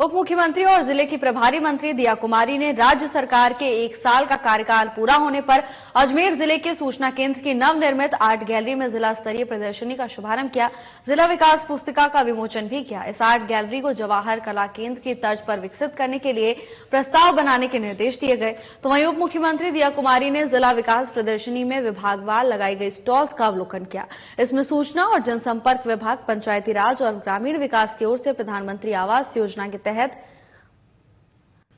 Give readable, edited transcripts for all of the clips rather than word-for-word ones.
उप मुख्यमंत्री और जिले की प्रभारी मंत्री दिया कुमारी ने राज्य सरकार के 1 साल का कार्यकाल पूरा होने पर अजमेर जिले के सूचना केंद्र की नवनिर्मित आर्ट गैलरी में जिला स्तरीय प्रदर्शनी का शुभारंभ किया। जिला विकास पुस्तिका का विमोचन भी किया। इस आर्ट गैलरी को जवाहर कला केंद्र की तर्ज पर विकसित करने के लिए प्रस्ताव बनाने के निर्देश दिए गए। तो वहीं उप मुख्यमंत्री दिया कुमारी ने जिला विकास प्रदर्शनी में विभागवार लगाई गई स्टॉल्स का अवलोकन किया। इसमें सूचना और जनसंपर्क विभाग, पंचायती राज और ग्रामीण विकास की ओर से प्रधानमंत्री आवास योजना के तहत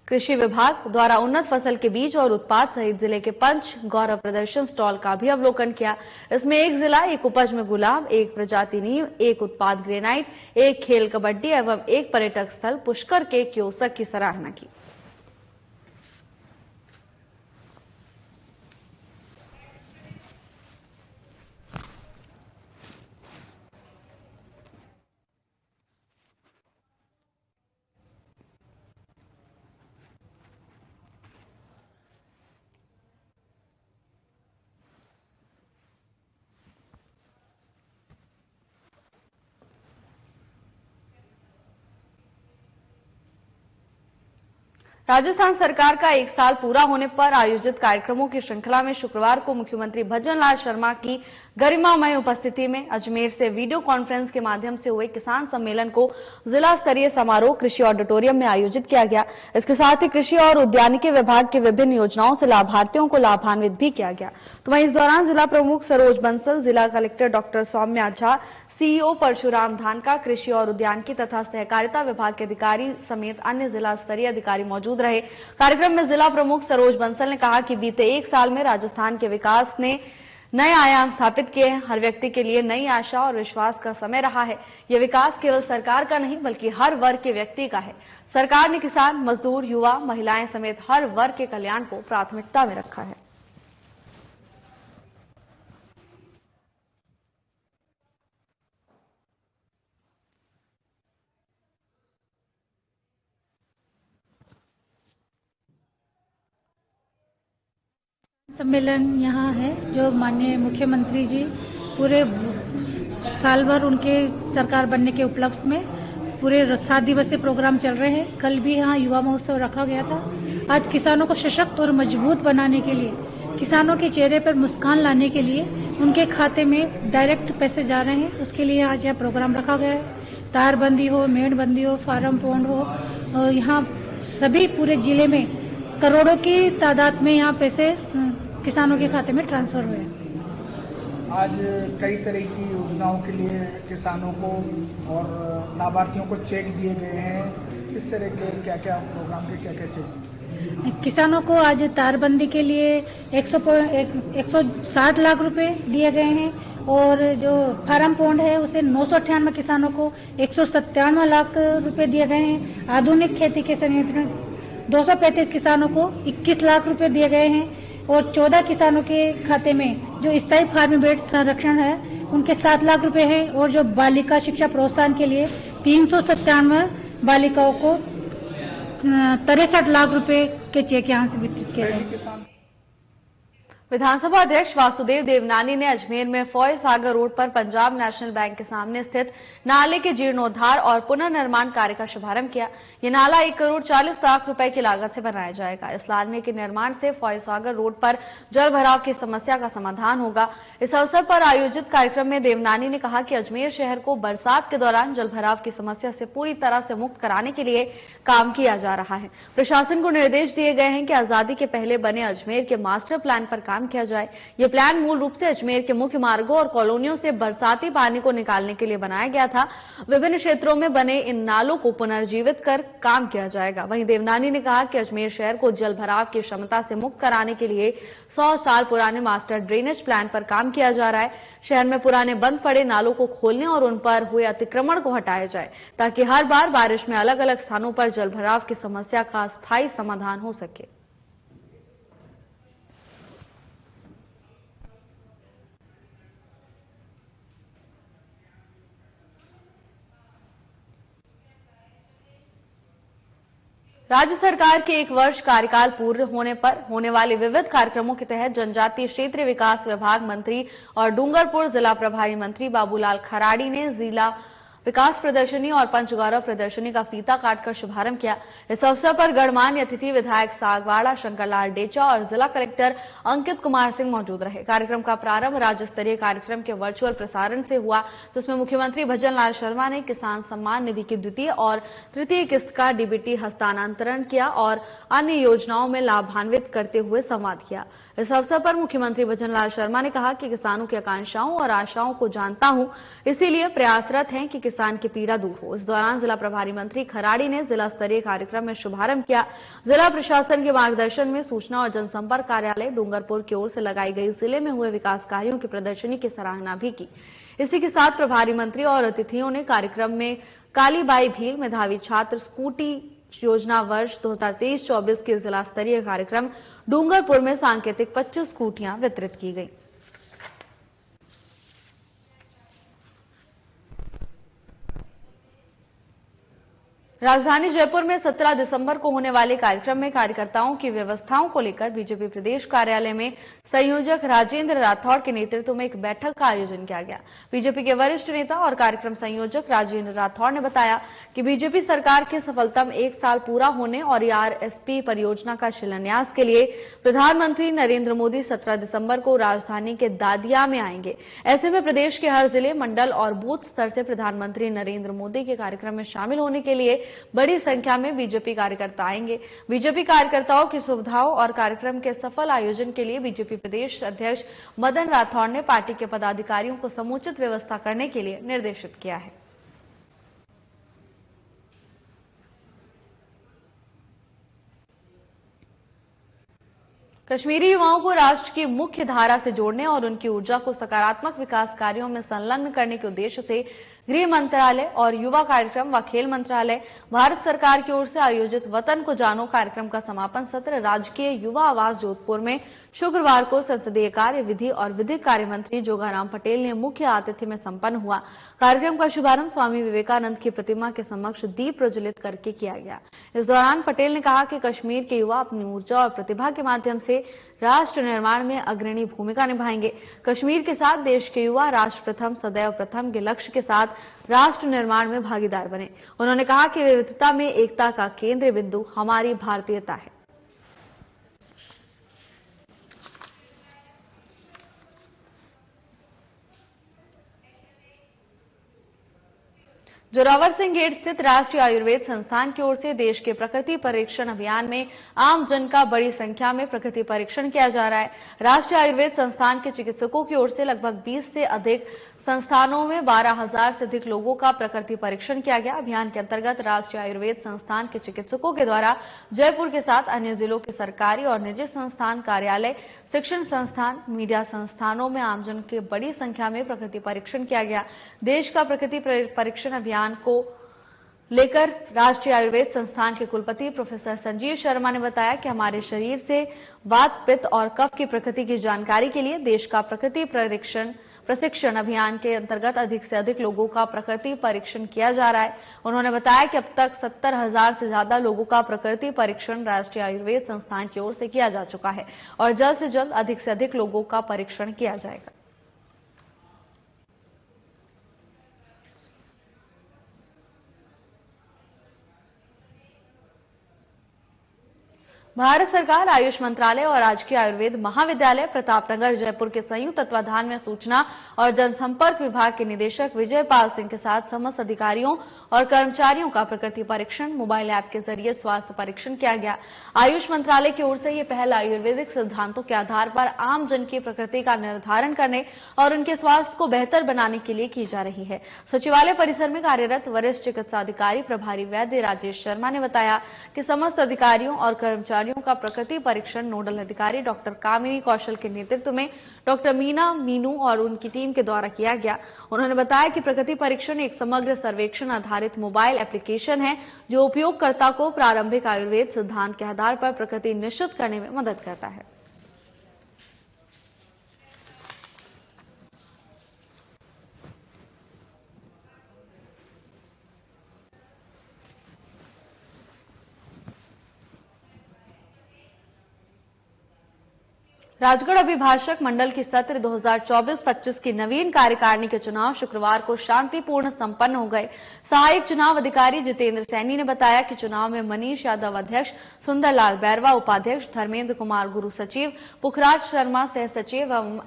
कृषि विभाग द्वारा उन्नत फसल के बीज और उत्पाद सहित जिले के पंच गौरव प्रदर्शन स्टॉल का भी अवलोकन किया। इसमें एक जिला, एक उपज में गुलाब, एक प्रजाति नीम, एक उत्पाद ग्रेनाइट, एक खेल कबड्डी एवं एक पर्यटक स्थल पुष्कर के कियोस्क की सराहना की। राजस्थान सरकार का 1 साल पूरा होने पर आयोजित कार्यक्रमों की श्रृंखला में शुक्रवार को मुख्यमंत्री भजन लाल शर्मा की गरिमामय उपस्थिति में अजमेर से वीडियो कॉन्फ्रेंस के माध्यम से हुए किसान सम्मेलन को जिला स्तरीय समारोह कृषि ऑडिटोरियम में आयोजित किया गया। इसके साथ ही कृषि और उद्यानिकी विभाग की विभिन्न योजनाओं से लाभार्थियों को लाभान्वित भी किया गया। तो वहीं इस दौरान जिला प्रमुख सरोज बंसल, जिला collector doctor Saumya Jha, CEO Parshuram Dhanka, कृषि और उद्यानिकी तथा सहकारिता विभाग के अधिकारी समेत अन्य जिला स्तरीय अधिकारी मौजूद रहे। कार्यक्रम में जिला प्रमुख सरोज बंसल ने कहा कि बीते 1 साल में राजस्थान के विकास ने नए आयाम स्थापित किए हैं। हर व्यक्ति के लिए नई आशा और विश्वास का समय रहा है। यह विकास केवल सरकार का नहीं बल्कि हर वर्ग के व्यक्ति का है। सरकार ने किसान, मजदूर, युवा, महिलाएं समेत हर वर्ग के कल्याण को प्राथमिकता में रखा है। सम्मेलन यहाँ है जो माननीय मुख्यमंत्री जी पूरे साल भर उनके सरकार बनने के उपलक्ष्य में पूरे 7 दिवसीय प्रोग्राम चल रहे हैं। कल भी यहाँ युवा महोत्सव रखा गया था। आज किसानों को सशक्त और मजबूत बनाने के लिए, किसानों के चेहरे पर मुस्कान लाने के लिए उनके खाते में डायरेक्ट पैसे जा रहे हैं। उसके लिए आज यह प्रोग्राम रखा गया है। तारबंदी हो, मेड़बंदी हो, फार्म पौंड हो, यहाँ सभी पूरे जिले में करोड़ों की तादाद में यहाँ पैसे किसानों के खाते में ट्रांसफर हुए। आज कई तरह की योजनाओं के लिए किसानों को और लाभार्थियों को चेक दिए गए हैं। किस तरह के क्या-क्या प्रोग्राम के क्या-क्या चेक? किसानों को आज तारबंदी के लिए 160 लाख रुपए दिए गए हैं और जो फार्म पौंड है उसे 998 किसानों को 197 लाख रुपए दिए गए हैं। आधुनिक खेती के संयंत्र 235 किसानों को 21 लाख रुपए दिए गए हैं और 14 किसानों के खाते में जो स्थायी फार्म बेड संरक्षण है उनके 7 लाख रुपए हैं और जो बालिका शिक्षा प्रोत्साहन के लिए 397 बालिकाओं को 63 लाख रुपए के चेक यहाँ से वितरित किए गए। विधानसभा अध्यक्ष वासुदेव देवनानी ने अजमेर में फौज सागर रोड पर पंजाब नेशनल बैंक के सामने स्थित नाले के जीर्णोद्धार और पुनर्निर्माण कार्य का शुभारंभ किया। यह नाला 1 करोड़ 40 लाख रुपए की लागत से बनाया जाएगा। इस नाले के निर्माण से फौज सागर रोड पर जल भराव की समस्या का समाधान होगा। इस अवसर पर आयोजित कार्यक्रम में देवनानी ने कहा कि अजमेर शहर को बरसात के दौरान जल भराव की समस्या से पूरी तरह से मुक्त कराने के लिए काम किया जा रहा है। प्रशासन को निर्देश दिए गए हैं कि आजादी के पहले बने अजमेर के मास्टर प्लान पर काम किया जाए। यह प्लान मूल रूप से अजमेर के मुख्य मार्गों और कॉलोनियों से बरसाती पानी को निकालने के लिए बनाया गया था। विभिन्न क्षेत्रों में बने इन नालों को पुनर्जीवित कर काम किया जाएगा। वहीं देवनानी ने कहा कि अजमेर शहर को जल भराव की क्षमता से मुक्त कराने के लिए 100 साल पुराने मास्टर ड्रेनेज प्लान पर काम किया जा रहा है। शहर में पुराने बंद पड़े नालों को खोलने और उन पर हुए अतिक्रमण को हटाया जाए ताकि हर बार बारिश में अलग अलग स्थानों पर जल भराव की समस्या का स्थायी समाधान हो सके। राज्य सरकार के 1 वर्ष कार्यकाल पूर्ण होने पर होने वाले विविध कार्यक्रमों के तहत जनजातीय क्षेत्रीय विकास विभाग मंत्री और डूंगरपुर जिला प्रभारी मंत्री बाबूलाल खराड़ी ने जिला विकास प्रदर्शनी और पंचगौरव प्रदर्शनी का फीता काटकर शुभारंभ किया। इस अवसर पर गणमान्य अतिथि विधायक सागवाड़ा शंकरलाल डेचा और जिला कलेक्टर अंकित कुमार सिंह मौजूद रहे। कार्यक्रम का प्रारंभ राज्य स्तरीय कार्यक्रम के वर्चुअल प्रसारण से हुआ, जिसमें मुख्यमंत्री भजन लाल शर्मा ने किसान सम्मान निधि की द्वितीय और तृतीय किस्त का डीबीटी हस्तांतरण किया और अन्य योजनाओं में लाभान्वित करते हुए संवाद किया। इस अवसर पर मुख्यमंत्री भजन लाल शर्मा ने कहा कि किसानों की आकांक्षाओं और आशाओं को जानता हूं, इसीलिए प्रयासरत हैं कि किसान की पीड़ा दूर हो। इस दौरान जिला प्रभारी मंत्री खराड़ी ने जिला स्तरीय कार्यक्रम में शुभारंभ किया। जिला प्रशासन के मार्गदर्शन में सूचना और जनसंपर्क कार्यालय डूंगरपुर की ओर से लगाई गई जिले में हुए विकास कार्यों की प्रदर्शनी की सराहना भी की। इसी के साथ प्रभारी मंत्री और अतिथियों ने कार्यक्रम में कालीबाई भील मेधावी छात्र स्कूटी योजना वर्ष 2023-24 के जिला स्तरीय कार्यक्रम डूंगरपुर में सांकेतिक 25 स्कूटियां वितरित की गई। राजधानी जयपुर में 17 दिसंबर को होने वाले कार्यक्रम में कार्यकर्ताओं की व्यवस्थाओं को लेकर बीजेपी प्रदेश कार्यालय में संयोजक राजेंद्र राठौड़ के नेतृत्व में एक बैठक का आयोजन किया गया। बीजेपी के वरिष्ठ नेता और कार्यक्रम संयोजक राजेंद्र राठौड़ ने बताया कि बीजेपी सरकार के सफलतम 1 साल पूरा होने और आरएसपी परियोजना का शिलान्यास के लिए प्रधानमंत्री नरेंद्र मोदी 17 दिसंबर को राजधानी के दादिया में आएंगे। ऐसे में प्रदेश के हर जिले, मंडल और बूथ स्तर से प्रधानमंत्री नरेंद्र मोदी के कार्यक्रम में शामिल होने के लिए बड़ी संख्या में बीजेपी कार्यकर्ता आएंगे। बीजेपी कार्यकर्ताओं की सुविधाओं और कार्यक्रम के सफल आयोजन के लिए बीजेपी प्रदेश अध्यक्ष मदन राठौड़ ने पार्टी के पदाधिकारियों को समुचित व्यवस्था करने के लिए निर्देशित किया है। कश्मीरी युवाओं को राष्ट्र की मुख्य धारा से जोड़ने और उनकी ऊर्जा को सकारात्मक विकास कार्यों में संलग्न करने के उद्देश्य से गृह मंत्रालय और युवा कार्यक्रम व खेल मंत्रालय, भारत सरकार की ओर से आयोजित वतन को जानो कार्यक्रम का समापन सत्र राजकीय युवा आवास जोधपुर में शुक्रवार को संसदीय कार्य, विधि और विधिक कार्य मंत्री जोगाराम पटेल ने मुख्य आतिथ्य में संपन्न हुआ। कार्यक्रम का शुभारंभ स्वामी विवेकानंद की प्रतिमा के समक्ष दीप प्रज्वलित करके किया गया। इस दौरान पटेल ने कहा कि कश्मीर के युवा अपनी ऊर्जा और प्रतिभा के माध्यम से राष्ट्र निर्माण में अग्रणी भूमिका निभाएंगे। कश्मीर के साथ देश के युवा राष्ट्र प्रथम सदैव प्रथम के लक्ष्य के साथ राष्ट्र निर्माण में भागीदार बने। उन्होंने कहा कि विविधता में एकता का केंद्र बिंदु हमारी भारतीयता है। जोरावर सिंह गेट स्थित राष्ट्रीय आयुर्वेद संस्थान की ओर से देश के प्रकृति परीक्षण अभियान में आम जन का बड़ी संख्या में प्रकृति परीक्षण किया जा रहा है। राष्ट्रीय आयुर्वेद संस्थान के चिकित्सकों की ओर से लगभग 20 से अधिक संस्थानों में 12,000 से अधिक लोगों का प्रकृति परीक्षण किया गया। अभियान के अंतर्गत राष्ट्रीय आयुर्वेद संस्थान के चिकित्सकों के द्वारा जयपुर के साथ अन्य जिलों के सरकारी और निजी संस्थान, कार्यालय, शिक्षण संस्थान, मीडिया संस्थानों में आमजन के बड़ी संख्या में प्रकृति परीक्षण किया गया। देश का प्रकृति परीक्षण अभियान को लेकर राष्ट्रीय आयुर्वेद संस्थान के कुलपति प्रोफेसर संजीव शर्मा ने बताया कि हमारे शरीर से वात, पित्त और कफ की प्रकृति की जानकारी के लिए देश का प्रकृति प्रशिक्षण अभियान के अंतर्गत अधिक से अधिक लोगों का प्रकृति परीक्षण किया जा रहा है। उन्होंने बताया कि अब तक 70,000 से ज्यादा लोगों का प्रकृति परीक्षण राष्ट्रीय आयुर्वेद संस्थान की ओर से किया जा चुका है और जल्द से जल्द अधिक से अधिक लोगों का परीक्षण किया जाएगा। भारत सरकार, आयुष मंत्रालय और राजकीय आयुर्वेद महाविद्यालय प्रतापनगर जयपुर के संयुक्त तत्वाधान में सूचना और जनसंपर्क विभाग के निदेशक विजय पाल सिंह के साथ समस्त अधिकारियों और कर्मचारियों का प्रकृति परीक्षण मोबाइल ऐप के जरिए स्वास्थ्य परीक्षण किया गया। आयुष मंत्रालय की ओर से यह पहल आयुर्वेदिक सिद्धांतों के आधार पर आम जन की प्रकृति का निर्धारण करने और उनके स्वास्थ्य को बेहतर बनाने के लिए की जा रही है। सचिवालय परिसर में कार्यरत वरिष्ठ चिकित्सा अधिकारी प्रभारी वैद्य राजेश शर्मा ने बताया कि समस्त अधिकारियों और कर्मचारियों का प्रकृति परीक्षण नोडल अधिकारी डॉक्टर कामिनी कौशल के नेतृत्व में डॉक्टर मीनू और उनकी टीम के द्वारा किया गया। उन्होंने बताया कि प्रकृति परीक्षण एक समग्र सर्वेक्षण आधारित मोबाइल एप्लीकेशन है जो उपयोगकर्ता को प्रारंभिक आयुर्वेद सिद्धांत के आधार पर प्रकृति निश्चित करने में मदद करता है। राजगढ़ अभिभाषक मंडल की सत्र 2024-25 की नवीन कार्यकारिणी के चुनाव शुक्रवार को शांतिपूर्ण संपन्न हो गए। सहायक चुनाव अधिकारी जितेंद्र सैनी ने बताया कि चुनाव में मनीष यादव अध्यक्ष, सुंदरलाल बैरवा उपाध्यक्ष, धर्मेंद्र कुमार गुरु सचिव, पुखराज शर्मा सह सचिव एवं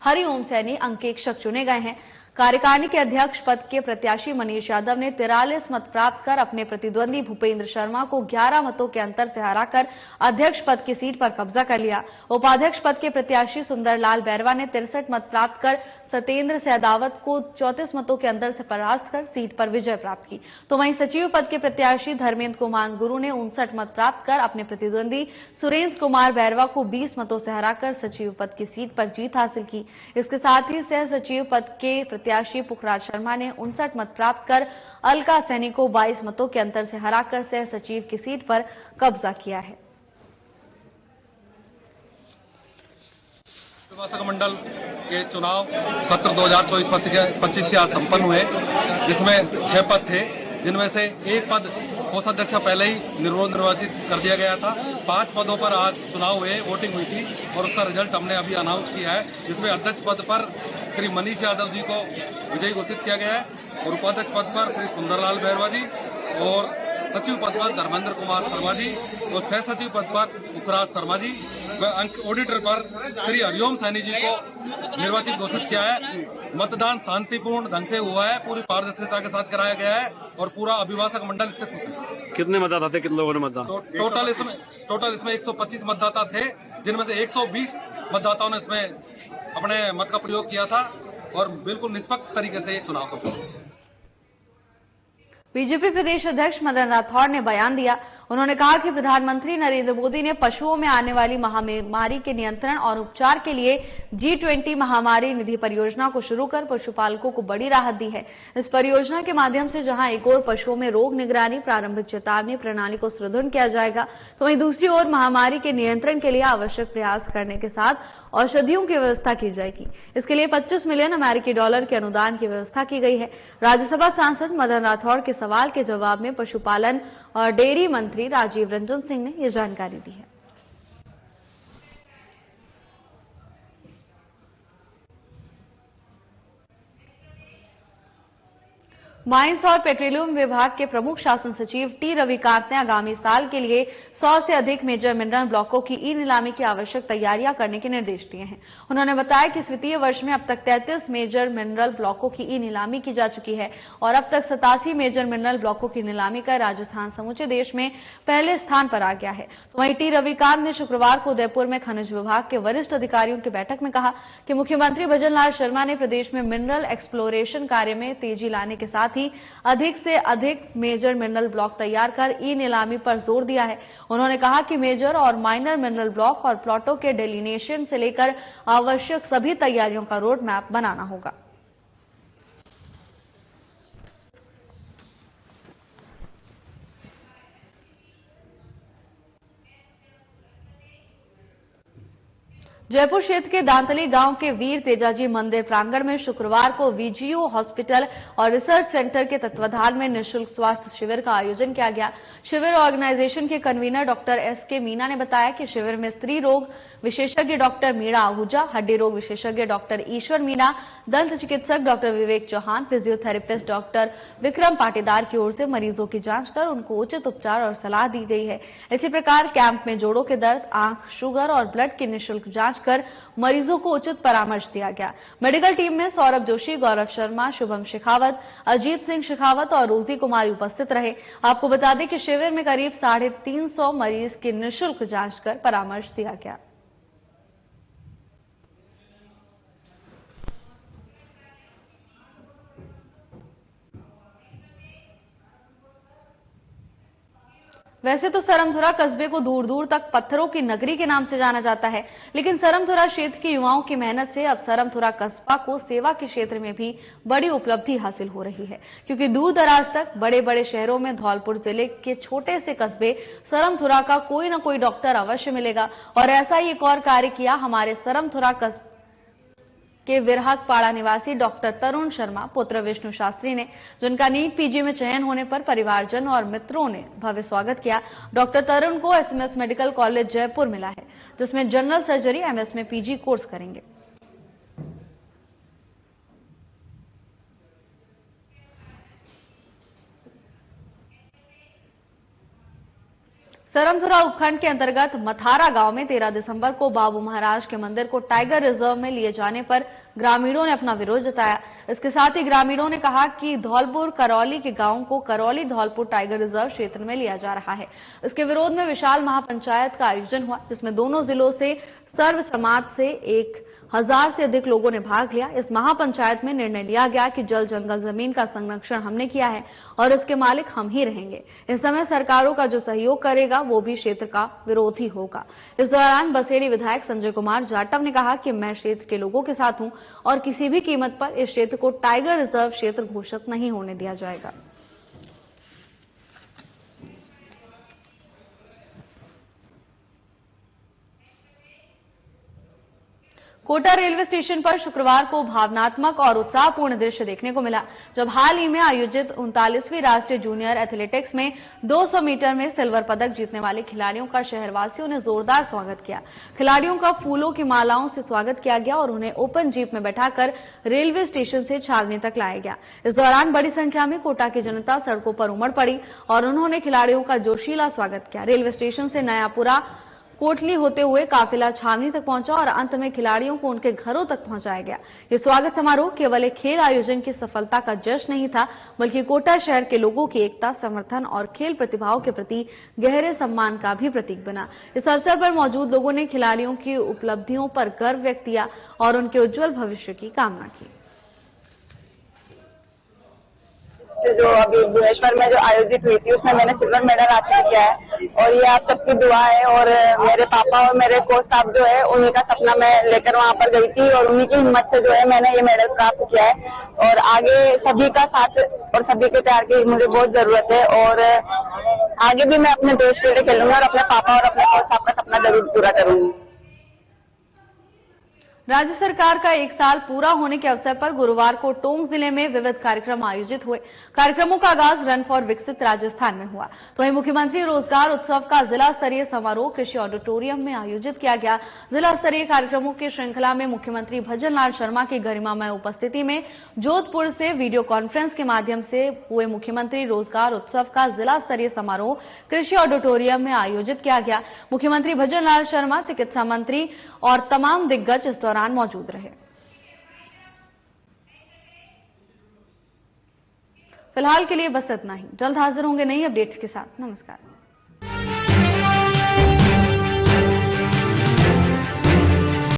हरिओम सैनी अंकेक्षक चुने गए हैं। कार्यकारिणी के अध्यक्ष पद के प्रत्याशी मनीष यादव ने 43 मत प्राप्त कर अपने प्रतिद्वंदी भूपेंद्र शर्मा को 11 मतों के अंतर से हराकर अध्यक्ष पद की सीट पर कब्जा कर लिया। उपाध्यक्ष पद के प्रत्याशी सुंदरलाल बैरवा ने 63 मत प्राप्त कर सत्येंद्र सहदावत को 34 मतों के अंतर से परास्त कर सीट पर विजय प्राप्त की। तो वहीं सचिव पद के प्रत्याशी धर्मेंद्र कुमार गुरु ने 59 मत प्राप्त कर अपने प्रतिद्वंदी सुरेंद्र कुमार बैरवा को 20 मतों से हराकर सचिव पद की सीट पर जीत हासिल की। इसके साथ ही सह सचिव पद के प्रत्याशी पुखराज शर्मा ने 59 मत प्राप्त कर अलका सैनी को 22 मतों के अंतर से हराकर सह सचिव की सीट पर कब्जा किया है। अभिभाषक मंडल के चुनाव सत्र 2024-25 के आज संपन्न हुए, जिसमें 6 पद थे, जिनमें से एक पद कोषाध्यक्ष पहले ही निर्वाचित कर दिया गया था। 5 पदों पर आज चुनाव हुए, वोटिंग हुई थी और उसका रिजल्ट हमने अभी अनाउंस किया है, जिसमें अध्यक्ष पद पर श्री मनीष यादव जी को विजयी घोषित किया गया है और उपाध्यक्ष पद पर श्री सुंदरलाल बैरवा जी और सचिव पद पर धर्मेंद्र कुमार शर्मा जी और सह सचिव पद पर पुखराज शर्मा जी व ऑडिटर पर श्री हरिओम सैनी जी को निर्वाचित घोषित किया है। मतदान शांतिपूर्ण ढंग से हुआ है, पूरी पारदर्शिता के साथ कराया गया है और पूरा अभिभाषक मंडल इससे खुश है। कितने मतदाता थे, कितने लोगों ने मतदान? टोटल इसमें 125 मतदाता थे, जिनमें से 120 मतदाताओं ने इसमें अपने मत का प्रयोग किया था और बिल्कुल निष्पक्ष तरीके से ये चुनाव संपन्न हुआ। बीजेपी प्रदेश अध्यक्ष मदन राठौड़ ने बयान दिया। उन्होंने कहा कि प्रधानमंत्री नरेंद्र मोदी ने पशुओं में आने वाली महामारी के नियंत्रण और उपचार के लिए G20 महामारी निधि परियोजना को शुरू कर पशुपालकों को बड़ी राहत दी है। इस परियोजना के माध्यम से जहां एक ओर पशुओं में रोग निगरानी प्रारंभिक चेतावनी प्रणाली को सुदृढ़ किया जाएगा, तो वहीं दूसरी ओर महामारी के नियंत्रण के लिए आवश्यक प्रयास करने के साथ औषधियों की व्यवस्था की जाएगी। इसके लिए 25 मिलियन अमेरिकी डॉलर के अनुदान की व्यवस्था की गई है। राज्यसभा सांसद मदन राठौड़ के सवाल के जवाब में पशुपालन और डेयरी मंत्री राजीव रंजन सिंह ने यह जानकारी दी है। माइंस और पेट्रोलियम विभाग के प्रमुख शासन सचिव टी रविकांत ने आगामी साल के लिए 100 से अधिक मेजर मिनरल ब्लॉकों की ई नीलामी की आवश्यक तैयारियां करने के निर्देश दिए हैं। उन्होंने बताया कि इस वित्तीय वर्ष में अब तक 33 मेजर मिनरल ब्लॉकों की ई नीलामी की जा चुकी है और अब तक 87 मेजर मिनरल ब्लॉकों की नीलामी कर राजस्थान समूचे देश में पहले स्थान पर आ गया है। तो वहीं टी रविकांत ने शुक्रवार को उदयपुर में खनिज विभाग के वरिष्ठ अधिकारियों की बैठक में कहा कि मुख्यमंत्री भजनलाल शर्मा ने प्रदेश में मिनरल एक्सप्लोरेशन कार्य में तेजी लाने के साथ अधिक से अधिक मेजर मिनरल ब्लॉक तैयार कर ई नीलामी पर जोर दिया है। उन्होंने कहा कि मेजर और माइनर मिनरल ब्लॉक और प्लॉटों के डेलिनेशन से लेकर आवश्यक सभी तैयारियों का रोड मैप बनाना होगा। जयपुर क्षेत्र के दांतली गांव के वीर तेजाजी मंदिर प्रांगण में शुक्रवार को वीजीओ हॉस्पिटल और रिसर्च सेंटर के तत्वाधान में निःशुल्क स्वास्थ्य शिविर का आयोजन किया गया। शिविर ऑर्गेनाइजेशन के कन्वीनर डॉक्टर एसके मीना ने बताया कि शिविर में स्त्री रोग विशेषज्ञ डॉक्टर मीणा आहूजा, हड्डी रोग विशेषज्ञ डॉक्टर ईश्वर मीणा, दंत चिकित्सक डॉक्टर विवेक चौहान, फिजियोथेरेपिस्ट डॉक्टर विक्रम पाटीदार की ओर से मरीजों की जांच कर उनको उचित उपचार और सलाह दी गई है। इसी प्रकार कैंप में जोड़ों के दर्द, आंख, शुगर और ब्लड की निःशुल्क जांच कर मरीजों को उचित परामर्श दिया गया। मेडिकल टीम में सौरभ जोशी, गौरव शर्मा, शुभम शेखावत, अजीत सिंह शेखावत और रोजी कुमारी उपस्थित रहे। आपको बता दें कि शिविर में करीब 350 मरीज की निःशुल्क जांच कर परामर्श दिया गया। वैसे तो सरमधुरा कस्बे को दूर दूर तक पत्थरों की नगरी के नाम से जाना जाता है, लेकिन सरमधुरा क्षेत्र के युवाओं की मेहनत से अब सरमधुरा कस्बा को सेवा के क्षेत्र में भी बड़ी उपलब्धि हासिल हो रही है, क्योंकि दूर दराज तक बड़े बड़े शहरों में धौलपुर जिले के छोटे से कस्बे सरमधुरा का कोई न कोई डॉक्टर अवश्य मिलेगा। और ऐसा ही एक और कार्य किया हमारे सरमधुरा के विरहक पाड़ा निवासी डॉक्टर तरुण शर्मा पुत्र विष्णु शास्त्री ने, जिनका नीट पीजी में चयन होने पर परिवारजन और मित्रों ने भव्य स्वागत किया। डॉक्टर तरुण को एसएमएस मेडिकल कॉलेज जयपुर मिला है, जिसमें जनरल सर्जरी एमएस में पीजी कोर्स करेंगे। सरमधुरा उपखंड के अंतर्गत मथारा गांव में 13 दिसंबर को बाबू महाराज के मंदिर को टाइगर रिजर्व में लिए जाने पर ग्रामीणों ने अपना विरोध जताया। इसके साथ ही ग्रामीणों ने कहा कि धौलपुर करौली के गांव को करौली धौलपुर टाइगर रिजर्व क्षेत्र में लिया जा रहा है। इसके विरोध में विशाल महापंचायत का आयोजन हुआ, जिसमें दोनों जिलों से सर्व समाज से 1000 से अधिक लोगों ने भाग लिया। इस महापंचायत में निर्णय लिया गया कि जल जंगल जमीन का संरक्षण हमने किया है और इसके मालिक हम ही रहेंगे। इस समय सरकारों का जो सहयोग करेगा वो भी क्षेत्र का विरोधी होगा। इस दौरान बसेली विधायक संजय कुमार जाटव ने कहा कि मैं क्षेत्र के लोगों के साथ हूं और किसी भी कीमत पर इस क्षेत्र को टाइगर रिजर्व क्षेत्र घोषित नहीं होने दिया जाएगा। कोटा रेलवे स्टेशन पर शुक्रवार को भावनात्मक और उत्साहपूर्ण दृश्य देखने को मिला, जब हाल ही में आयोजित 39वीं राष्ट्रीय जूनियर एथलेटिक्स में 200 मीटर में सिल्वर पदक जीतने वाले खिलाड़ियों का शहरवासियों ने जोरदार स्वागत किया। खिलाड़ियों का फूलों की मालाओं से स्वागत किया गया और उन्हें ओपन जीप में बैठाकर रेलवे स्टेशन से छावनी तक लाया गया। इस दौरान बड़ी संख्या में कोटा की जनता सड़कों पर उमड़ पड़ी और उन्होंने खिलाड़ियों का जोशीला स्वागत किया। रेलवे स्टेशन से नयापुरा कोटली होते हुए काफिला छावनी तक पहुंचा और अंत में खिलाड़ियों को उनके घरों तक पहुंचाया गया। ये स्वागत समारोह केवल एक खेल आयोजन की सफलता का जश्न नहीं था, बल्कि कोटा शहर के लोगों की एकता, समर्थन और खेल प्रतिभाओं के प्रति गहरे सम्मान का भी प्रतीक बना। इस अवसर पर मौजूद लोगों ने खिलाड़ियों की उपलब्धियों पर गर्व व्यक्त किया और उनके उज्जवल भविष्य की कामना की। जो अभी भुवनेश्वर में जो आयोजित हुई थी उसमें मैंने सिल्वर मेडल हासिल किया है और ये आप सबकी दुआ है। और मेरे पापा और मेरे कोच साहब जो है उन्हीं का सपना मैं लेकर वहां पर गई थी और उन्हीं की हिम्मत से जो है मैंने ये मेडल प्राप्त किया है। और आगे सभी का साथ और सभी के प्यार की मुझे बहुत जरूरत है और आगे भी मैं अपने देश के लिए खेलूंगा और अपने पापा और अपने कोच साहब का सपना जरूर पूरा करूंगी। राज्य सरकार का 1 साल पूरा होने के अवसर पर गुरुवार को टोंक जिले में विविध कार्यक्रम आयोजित हुए। कार्यक्रमों का आगाज रन फॉर विकसित राजस्थान में हुआ, तो वहीं मुख्यमंत्री रोजगार उत्सव का जिला स्तरीय समारोह कृषि ऑडिटोरियम में आयोजित किया गया। जिला स्तरीय कार्यक्रमों की श्रृंखला में मुख्यमंत्री भजनलाल शर्मा की गरिमामय उपस्थिति में जोधपुर से वीडियो कॉन्फ्रेंस के माध्यम से हुए मुख्यमंत्री रोजगार उत्सव का जिला स्तरीय समारोह कृषि ऑडिटोरियम में आयोजित किया गया। मुख्यमंत्री भजनलाल शर्मा, चिकित्सा मंत्री और तमाम दिग्गज इस दौरान मौजूद रहे। फिलहाल के लिए बस इतना ही। जल्द हाजिर होंगे नई अपडेट्स के साथ। नमस्कार।